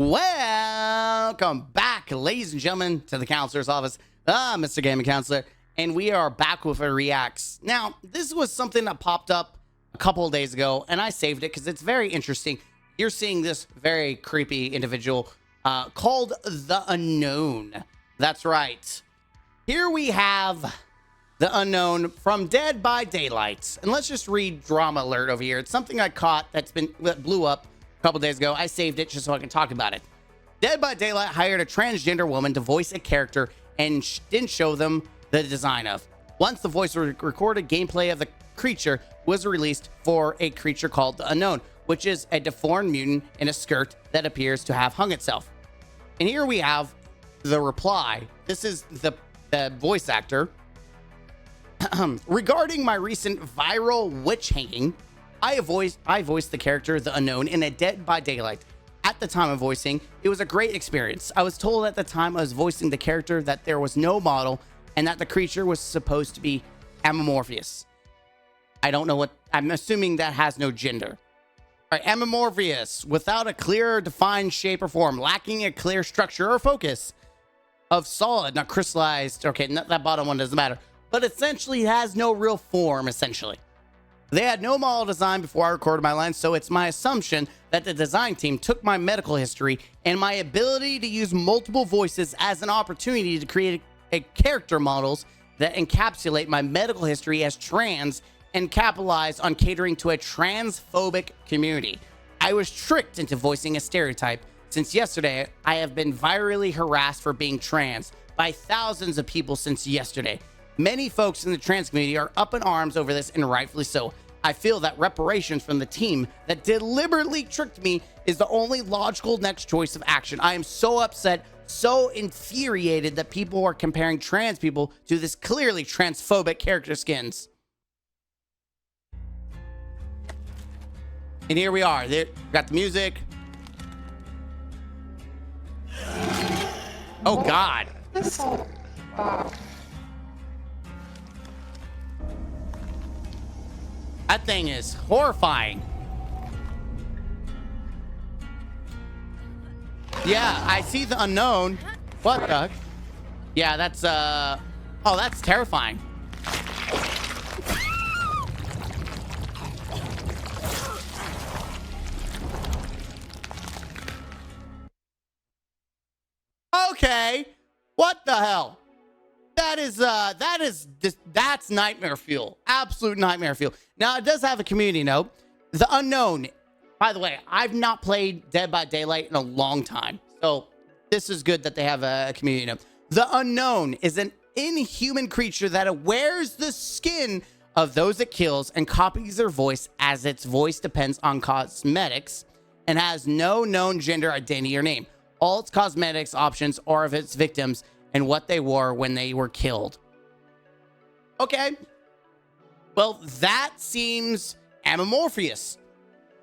Welcome back, ladies and gentlemen, to the counselor's office. Mr. Gaming Counselor, and we are back with a reacts. Now, this was something that popped up a couple of days ago, and I saved it because it's very interesting. You're seeing this very creepy individual called the Unknown. That's right. Here we have the Unknown from Dead by Daylight. And let's just read drama alert over here. It's something I caught that blew up a couple days ago. I saved it just so I can talk about it. Dead by Daylight hired a transgender woman to voice a character and didn't show them the design of. Once the voice recorded, gameplay of the creature was released for a creature called the Unknown, which is a deformed mutant in a skirt that appears to have hung itself. And here we have the reply. This is the voice actor. Regarding my recent viral witch hanging, I voiced the character the Unknown in a Dead by Daylight. At the time of voicing, it was a great experience. I was told at the time I was voicing the character that there was no model and that the creature was supposed to be amorphous. I don't know what, I'm assuming that has no gender. All right, amorphous, without a clear defined shape or form, lacking a clear structure or focus of solid, not crystallized. Okay, that bottom one doesn't matter, but essentially has no real form, essentially. They had no model design before I recorded my lines, so it's my assumption that the design team took my medical history and my ability to use multiple voices as an opportunity to create a character models that encapsulate my medical history as trans and capitalize on catering to a transphobic community. I was tricked into voicing a stereotype. Since yesterday, I have been virally harassed for being trans by thousands of people since yesterday. Many folks in the trans community are up in arms over this, and rightfully so. I feel that reparations from the team that deliberately tricked me is the only logical next choice of action. I am so upset, so infuriated that people are comparing trans people to this clearly transphobic character skins. And here we are. There, got the music. Oh, God. That thing is horrifying. Yeah, I see the Unknown. What the? Yeah, that's, oh, that's terrifying. Okay. What the hell? That's nightmare fuel. Absolute nightmare fuel. Now, it does have a community note. The Unknown. By the way, I've not played Dead by Daylight in a long time. So this is good that they have a community note. The Unknown is an inhuman creature that wears the skin of those it kills and copies their voice, as its voice depends on cosmetics and has no known gender identity or name. All its cosmetics options are of its victims and what they wore when they were killed. Okay. Well, that seems amorphous.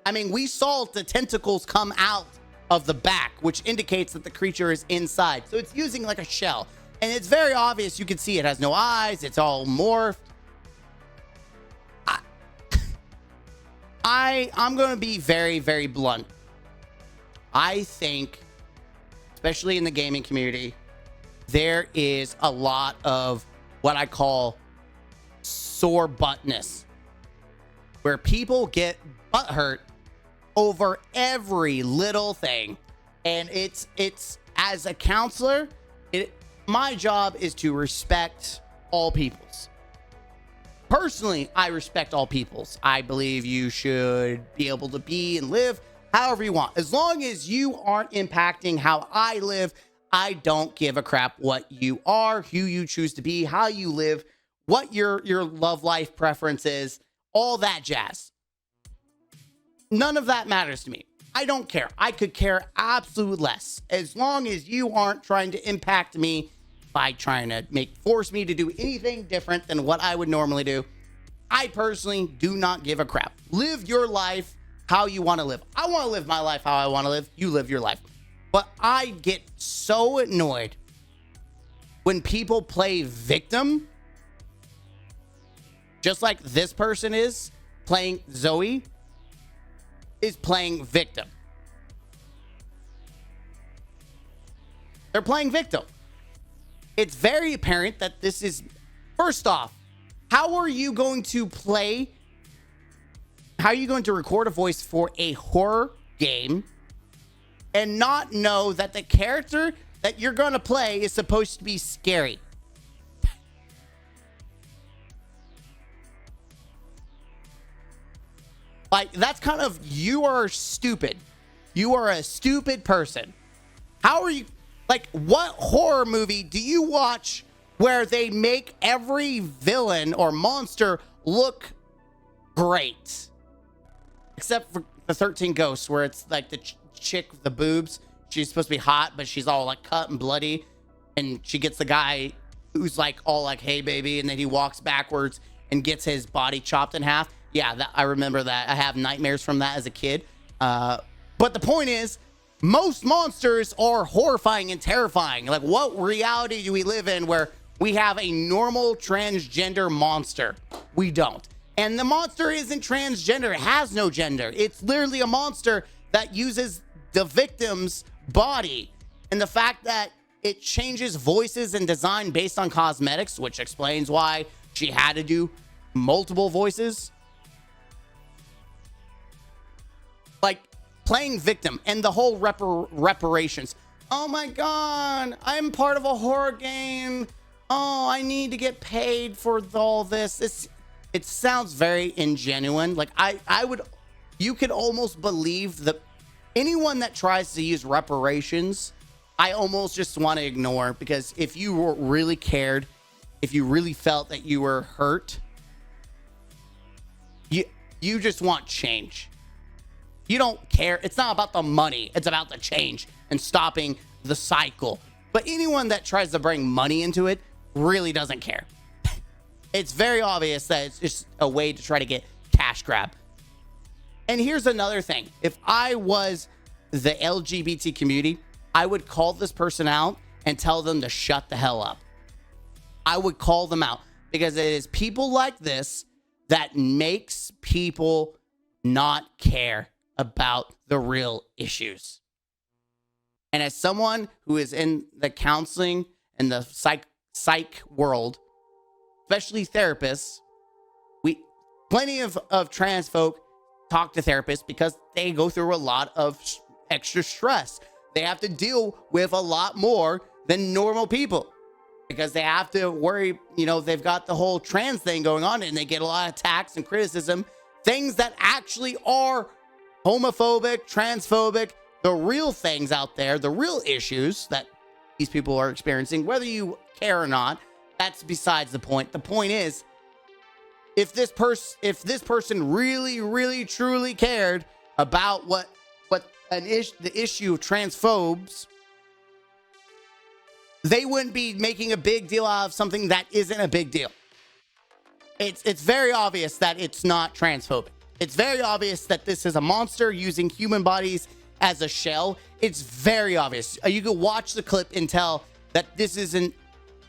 I mean, we saw the tentacles come out of the back, which indicates that the creature is inside. So it's using like a shell. And it's very obvious. You can see it has no eyes. It's all morphed. I'm going to be very, very blunt. I think, especially in the gaming community, there is a lot of what I call sore buttness, where people get butthurt over every little thing. And it's as a counselor, my job is to respect all peoples. Personally, I respect all peoples. I believe you should be able to be and live however you want. As long as you aren't impacting how I live, I don't give a crap what you are, who you choose to be, how you live, what your love life preference is, all that jazz. None of that matters to me. I don't care. I could care absolute less. As long as you aren't trying to impact me by trying to force me to do anything different than what I would normally do, I personally do not give a crap. Live your life how you want to live. I want to live my life how I want to live. You live your life. But I get so annoyed when people play victim, just like this person is playing Zoe, is playing victim. They're playing victim. It's very apparent that this is, first off, how are you going to record a voice for a horror game and not know that the character that you're going to play is supposed to be scary? Like, that's kind of, you are stupid. You are a stupid person. How are you, like, what horror movie do you watch where they make every villain or monster look great? Except for the 13 Ghosts, where it's like the chick with the boobs. She's supposed to be hot, but she's all like cut and bloody. And she gets the guy who's like all like, hey, baby. And then he walks backwards and gets his body chopped in half. Yeah, I remember that. I have nightmares from that as a kid. But the point is, most monsters are horrifying and terrifying. Like, what reality do we live in where we have a normal transgender monster? We don't. And the monster isn't transgender. It has no gender. It's literally a monster that uses the victim's body. And the fact that it changes voices and design based on cosmetics, which explains why she had to do multiple voices. Like, playing victim and the whole reparations. Oh my God, I'm part of a horror game. Oh, I need to get paid for all this. It sounds very ingenuine. Like, you could almost believe that anyone that tries to use reparations, I almost just want to ignore, because if you really cared, if you really felt that you were hurt, you just want change. You don't care. It's not about the money. It's about the change and stopping the cycle. But anyone that tries to bring money into it really doesn't care. It's very obvious that it's just a way to try to get cash grab. And here's another thing. If I was the LGBT community, I would call this person out and tell them to shut the hell up. I would call them out, because it is people like this that makes people not care about the real issues. And as someone who is in the counseling and the psych world, especially therapists, plenty of trans folk talk to therapists because they go through a lot of extra stress. They have to deal with a lot more than normal people, because they have to worry, they've got the whole trans thing going on, and they get a lot of attacks and criticism, things that actually are homophobic, transphobic, the real things out there, the real issues that these people are experiencing, whether you care or not. That's besides the point. The point is, if this person really, really, truly cared about the issue of transphobes, they wouldn't be making a big deal out of something that isn't a big deal. It's very obvious that it's not transphobic. It's very obvious that this is a monster using human bodies as a shell. It's very obvious. You can watch the clip and tell that this isn't.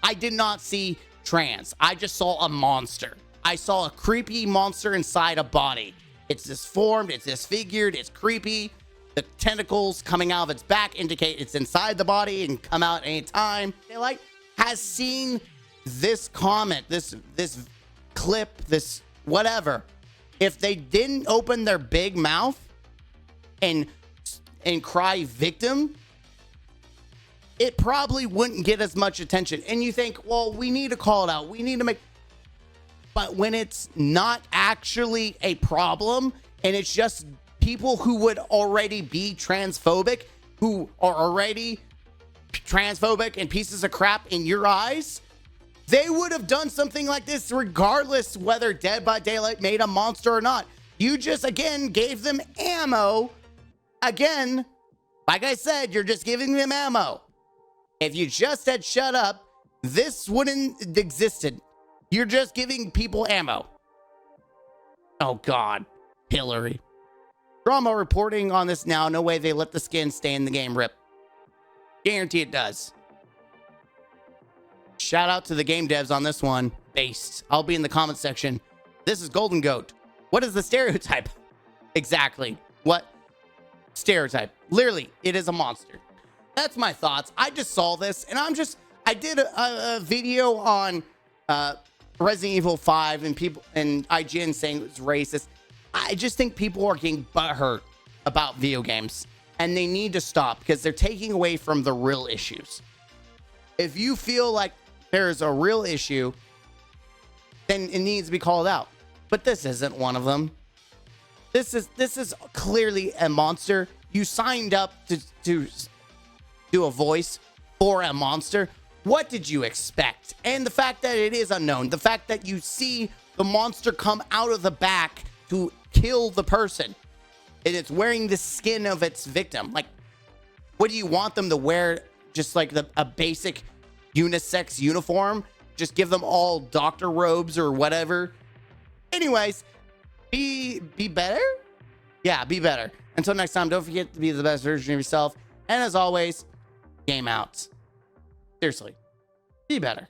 I did not see trans. I just saw a monster. I saw a creepy monster inside a body. It's disformed, it's disfigured, it's creepy. The tentacles coming out of its back indicate it's inside the body and come out any time. Has seen this comment, this clip, this whatever. If they didn't open their big mouth and cry victim, it probably wouldn't get as much attention. And you think, well, we need to call it out. We need to make. But when it's not actually a problem, and it's just people who would already be transphobic, who are already transphobic and pieces of crap in your eyes, they would have done something like this regardless whether Dead by Daylight made a monster or not. You just, again, gave them ammo. Again, like I said, you're just giving them ammo. If you just said shut up, this wouldn't have existed. You're just giving people ammo. Oh, God. Hillary. Drama reporting on this now. No way they let the skin stay in the game, rip. Guarantee it does. Shout out to the game devs on this one. Based. I'll be in the comment section. This is Golden Goat. What is the stereotype? Exactly. What stereotype? Literally, it is a monster. That's my thoughts. I just saw this and I did a video on Resident Evil 5 and people and IGN saying it was racist. I just think people are getting butthurt about video games and they need to stop because they're taking away from the real issues. If you feel like there's a real issue, then it needs to be called out. But this isn't one of them. This is clearly a monster. You signed up to do a voice for a monster. What did you expect? And the fact that it is unknown, the fact that you see the monster come out of the back to kill the person, and it's wearing the skin of its victim. Like, what do you want them to wear? Just like a basic unisex uniform? Just give them all doctor robes or whatever? Anyways, be better? Yeah, be better. Until next time, don't forget to be the best version of yourself. And as always, game out. Seriously, be better.